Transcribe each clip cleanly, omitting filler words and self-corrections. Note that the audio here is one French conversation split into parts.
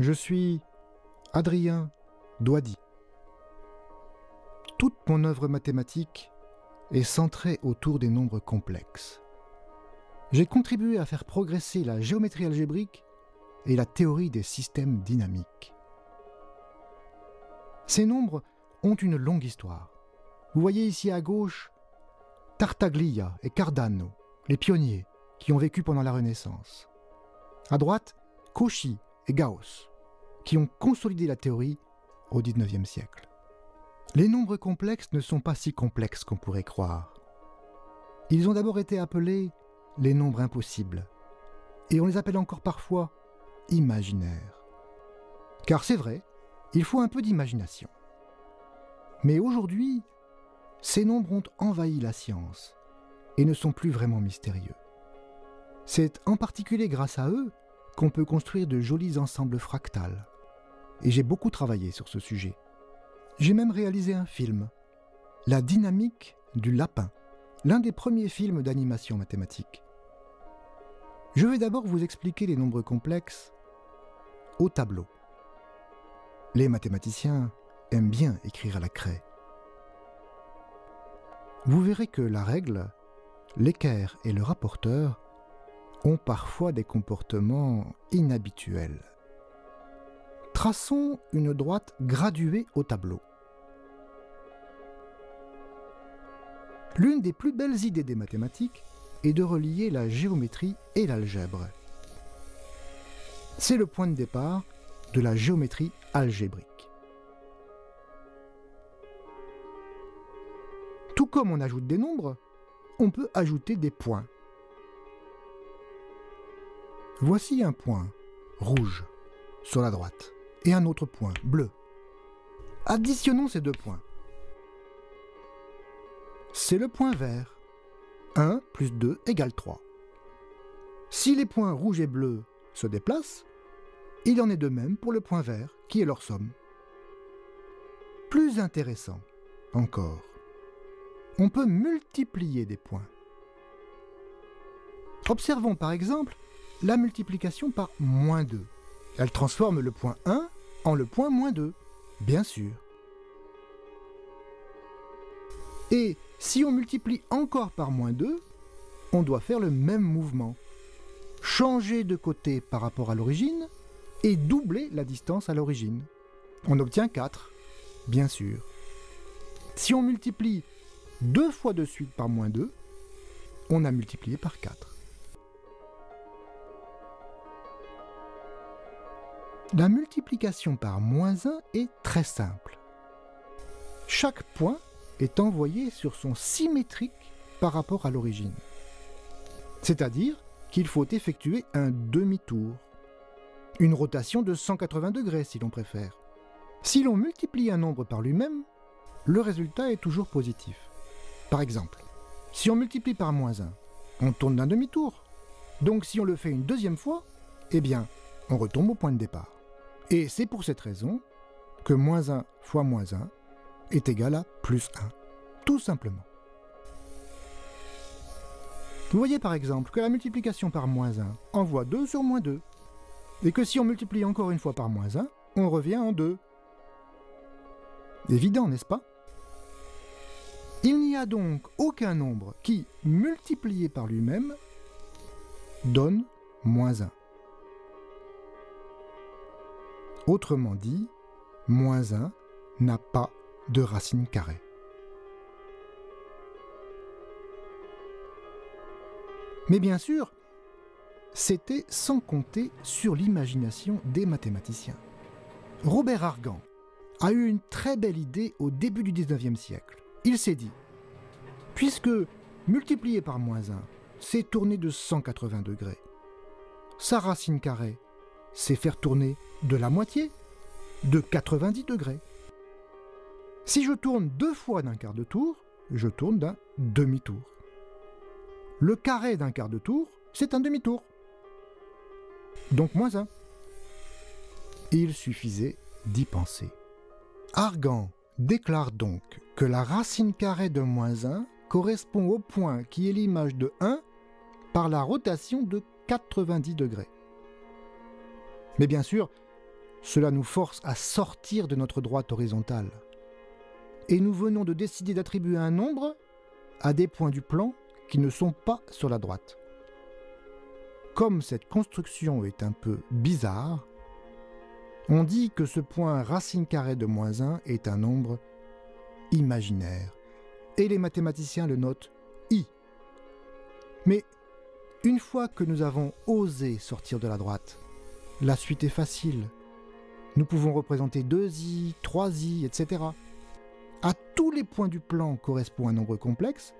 Je suis Adrien Douady. Toute mon œuvre mathématique est centrée autour des nombres complexes. J'ai contribué à faire progresser la géométrie algébrique et la théorie des systèmes dynamiques. Ces nombres ont une longue histoire. Vous voyez ici à gauche Tartaglia et Cardano, les pionniers qui ont vécu pendant la Renaissance. À droite, Cauchy et Gauss, qui ont consolidé la théorie au XIXe siècle. Les nombres complexes ne sont pas si complexes qu'on pourrait croire. Ils ont d'abord été appelés les nombres impossibles, et on les appelle encore parfois imaginaires. Car c'est vrai, il faut un peu d'imagination. Mais aujourd'hui, ces nombres ont envahi la science et ne sont plus vraiment mystérieux. C'est en particulier grâce à eux qu'on peut construire de jolis ensembles fractales. Et j'ai beaucoup travaillé sur ce sujet. J'ai même réalisé un film, La dynamique du lapin, l'un des premiers films d'animation mathématique. Je vais d'abord vous expliquer les nombres complexes au tableau. Les mathématiciens aiment bien écrire à la craie. Vous verrez que la règle, l'équerre et le rapporteur ont parfois des comportements inhabituels. Traçons une droite graduée au tableau. L'une des plus belles idées des mathématiques est de relier la géométrie et l'algèbre. C'est le point de départ de la géométrie algébrique. Tout comme on ajoute des nombres, on peut ajouter des points. Voici un point rouge sur la droite et un autre point bleu. Additionnons ces deux points. C'est le point vert. 1 plus 2 égale 3. Si les points rouges et bleus se déplacent, il en est de même pour le point vert qui est leur somme. Plus intéressant encore, on peut multiplier des points. Observons par exemple la multiplication par moins 2. Elle transforme le point 1 en le point moins 2, bien sûr. Et si on multiplie encore par moins 2, on doit faire le même mouvement. Changer de côté par rapport à l'origine et doubler la distance à l'origine. On obtient 4, bien sûr. Si on multiplie 2 fois de suite par moins 2, on a multiplié par 4. La multiplication par moins 1 est très simple. Chaque point est envoyé sur son symétrique par rapport à l'origine. C'est-à-dire qu'il faut effectuer un demi-tour. Une rotation de 180 degrés si l'on préfère. Si l'on multiplie un nombre par lui-même, le résultat est toujours positif. Par exemple, si on multiplie par moins 1, on tourne d'un demi-tour. Donc si on le fait une deuxième fois, eh bien, on retombe au point de départ. Et c'est pour cette raison que moins 1 fois moins 1 est égal à plus 1. Tout simplement. Vous voyez par exemple que la multiplication par moins 1 envoie 2 sur moins 2. Et que si on multiplie encore une fois par moins 1, on revient en 2. Évident, n'est-ce pas? Il n'y a donc aucun nombre qui, multiplié par lui-même, donne moins 1. Autrement dit, moins 1 n'a pas de racine carrée. Mais bien sûr, c'était sans compter sur l'imagination des mathématiciens. Robert Argand a eu une très belle idée au début du XIXe siècle. Il s'est dit, puisque multiplier par moins 1, c'est tourner de 180 degrés, sa racine carrée, c'est faire tourner de la moitié, de 90 degrés. Si je tourne 2 fois d'un quart de tour, je tourne d'un demi-tour. Le carré d'un quart de tour, c'est un demi-tour. Donc moins 1. Il suffisait d'y penser. Argand déclare donc que la racine carrée de moins 1 correspond au point qui est l'image de 1 par la rotation de 90 degrés. Mais bien sûr, Cela nous force à sortir de notre droite horizontale. Et nous venons de décider d'attribuer un nombre à des points du plan qui ne sont pas sur la droite. Comme cette construction est un peu bizarre, on dit que ce point racine carrée de moins 1 est un nombre imaginaire. Et les mathématiciens le notent I. Mais une fois que nous avons osé sortir de la droite, la suite est facile. Nous pouvons représenter 2i, 3i, etc. À tous les points du plan correspond un nombre complexe,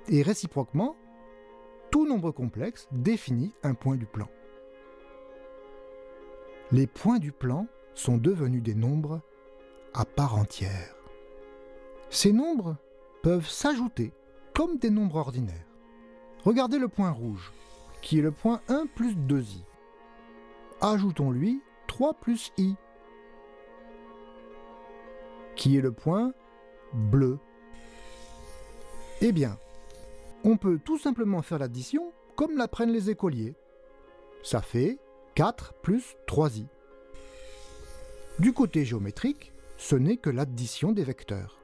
et réciproquement, tout nombre complexe définit un point du plan. Les points du plan sont devenus des nombres à part entière. Ces nombres peuvent s'ajouter comme des nombres ordinaires. Regardez le point rouge, qui est le point 1 plus 2i. Ajoutons-lui 3 plus i, qui est le point bleu. Eh bien, on peut tout simplement faire l'addition comme l'apprennent les écoliers. Ça fait 4 plus 3i. Du côté géométrique, ce n'est que l'addition des vecteurs.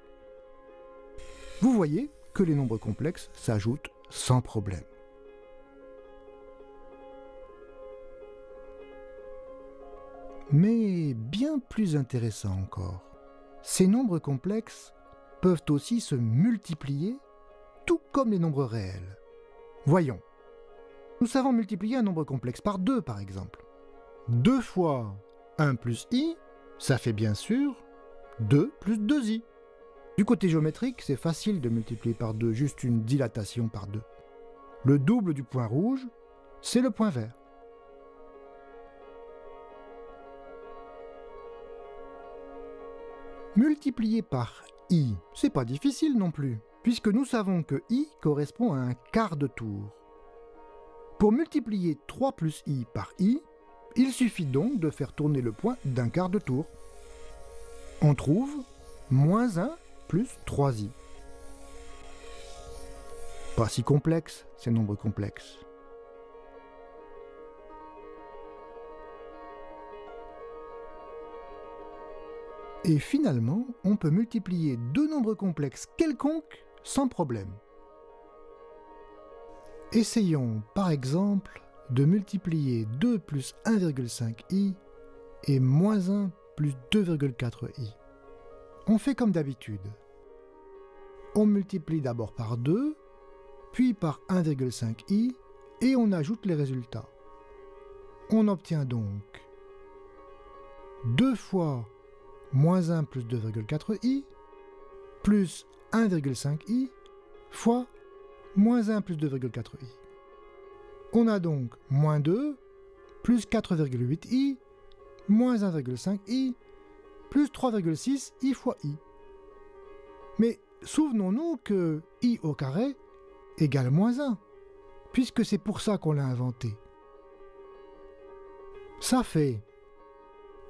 Vous voyez que les nombres complexes s'ajoutent sans problème. Mais bien plus intéressant encore, ces nombres complexes peuvent aussi se multiplier, tout comme les nombres réels. Voyons. Nous savons multiplier un nombre complexe par 2, par exemple. 2 fois 1 plus i, ça fait bien sûr 2 plus 2i. Du côté géométrique, c'est facile de multiplier par 2, juste une dilatation par 2. Le double du point rouge, c'est le point vert. Multiplier par i, c'est pas difficile non plus, puisque nous savons que i correspond à un quart de tour. Pour multiplier 3 plus i par i, il suffit donc de faire tourner le point d'un quart de tour. On trouve moins 1 plus 3i. Pas si complexe, ces nombres complexes. Et finalement, on peut multiplier deux nombres complexes quelconques sans problème. Essayons par exemple de multiplier 2 plus 1,5i et moins 1 plus 2,4i. On fait comme d'habitude. On multiplie d'abord par 2, puis par 1,5i et on ajoute les résultats. On obtient donc 2 fois moins 1 plus 2,4i plus 1,5i fois moins 1 plus 2,4i. On a donc moins 2 plus 4,8i moins 1,5i plus 3,6i fois i. Mais souvenons-nous que i au carré égale moins 1, puisque c'est pour ça qu'on l'a inventé. Ça fait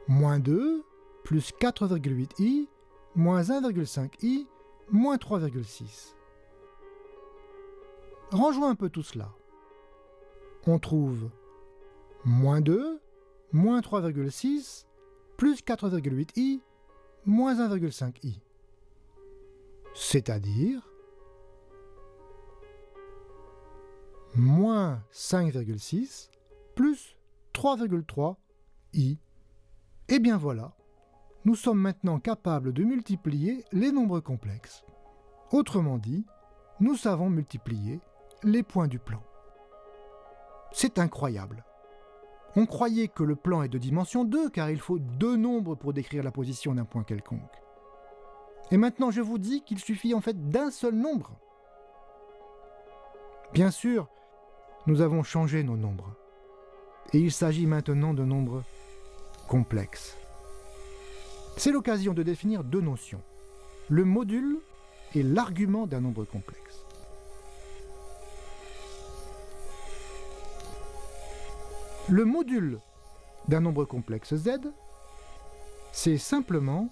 moins 2 plus 4,8i moins 1,5i moins 3,6. Rangeons un peu tout cela. On trouve moins 2 moins 3,6 plus 4,8i moins 1,5i. C'est-à-dire moins 5,6 plus 3,3i. Et bien voilà, nous sommes maintenant capables de multiplier les nombres complexes. Autrement dit, nous savons multiplier les points du plan. C'est incroyable. On croyait que le plan est de dimension 2 car il faut deux nombres pour décrire la position d'un point quelconque. Et maintenant je vous dis qu'il suffit en fait d'un seul nombre. Bien sûr, nous avons changé nos nombres. Et il s'agit maintenant de nombres complexes. C'est l'occasion de définir deux notions, le module et l'argument d'un nombre complexe. Le module d'un nombre complexe z, c'est simplement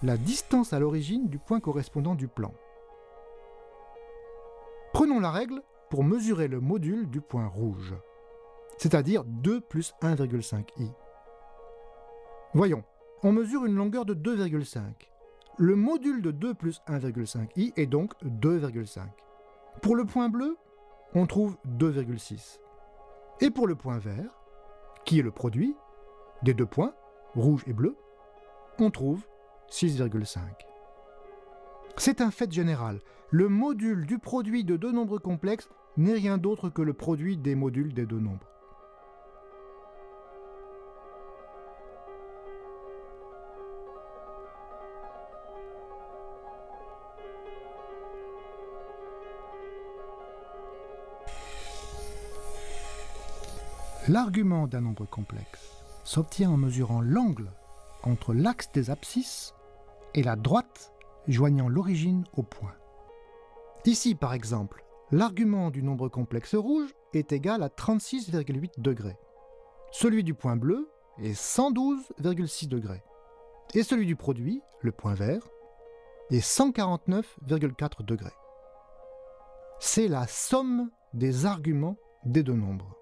la distance à l'origine du point correspondant du plan. Prenons la règle pour mesurer le module du point rouge, c'est-à-dire 2 plus 1,5i. Voyons. on mesure une longueur de 2,5. Le module de 2 plus 1,5i est donc 2,5. Pour le point bleu, on trouve 2,6. Et pour le point vert, qui est le produit des deux points, rouge et bleu, on trouve 6,5. C'est un fait général. Le module du produit de deux nombres complexes n'est rien d'autre que le produit des modules des deux nombres. L'argument d'un nombre complexe s'obtient en mesurant l'angle entre l'axe des abscisses et la droite joignant l'origine au point. Ici, par exemple, l'argument du nombre complexe rouge est égal à 36,8 degrés. Celui du point bleu est 112,6 degrés. Et celui du produit, le point vert, est 149,4 degrés. C'est la somme des arguments des deux nombres.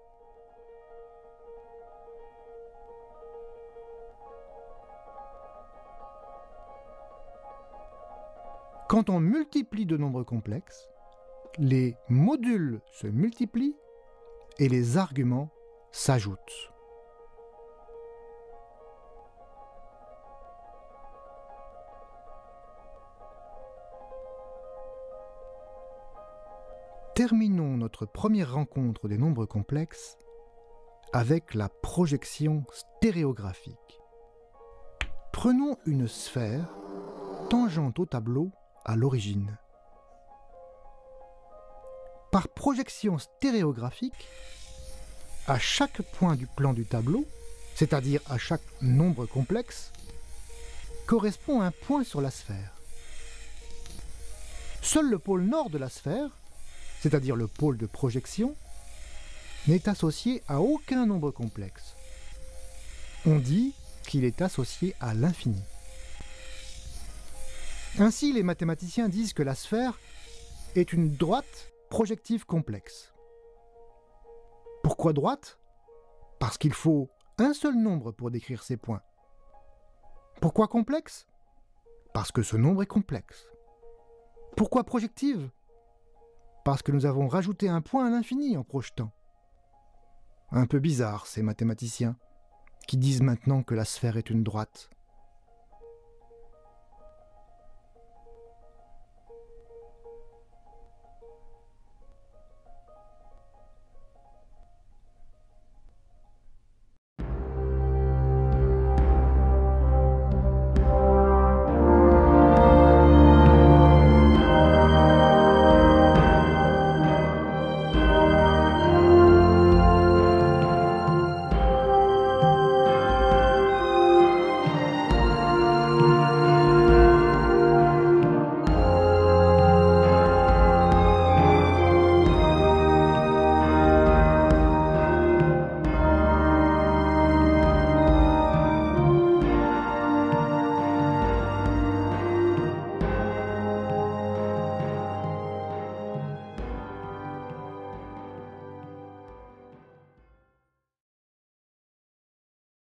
Quand on multiplie deux nombres complexes, les modules se multiplient et les arguments s'ajoutent. Terminons notre première rencontre des nombres complexes avec la projection stéréographique. Prenons une sphère tangente au tableau à l'origine. Par projection stéréographique, à chaque point du plan du tableau, c'est-à-dire à chaque nombre complexe, correspond un point sur la sphère. Seul le pôle nord de la sphère, c'est-à-dire le pôle de projection, n'est associé à aucun nombre complexe. On dit qu'il est associé à l'infini. Ainsi, les mathématiciens disent que la sphère est une droite projective complexe. Pourquoi droite? Parce qu'il faut un seul nombre pour décrire ces points. Pourquoi complexe? Parce que ce nombre est complexe. Pourquoi projective? Parce que nous avons rajouté un point à l'infini en projetant. Un peu bizarre, ces mathématiciens, qui disent maintenant que la sphère est une droite.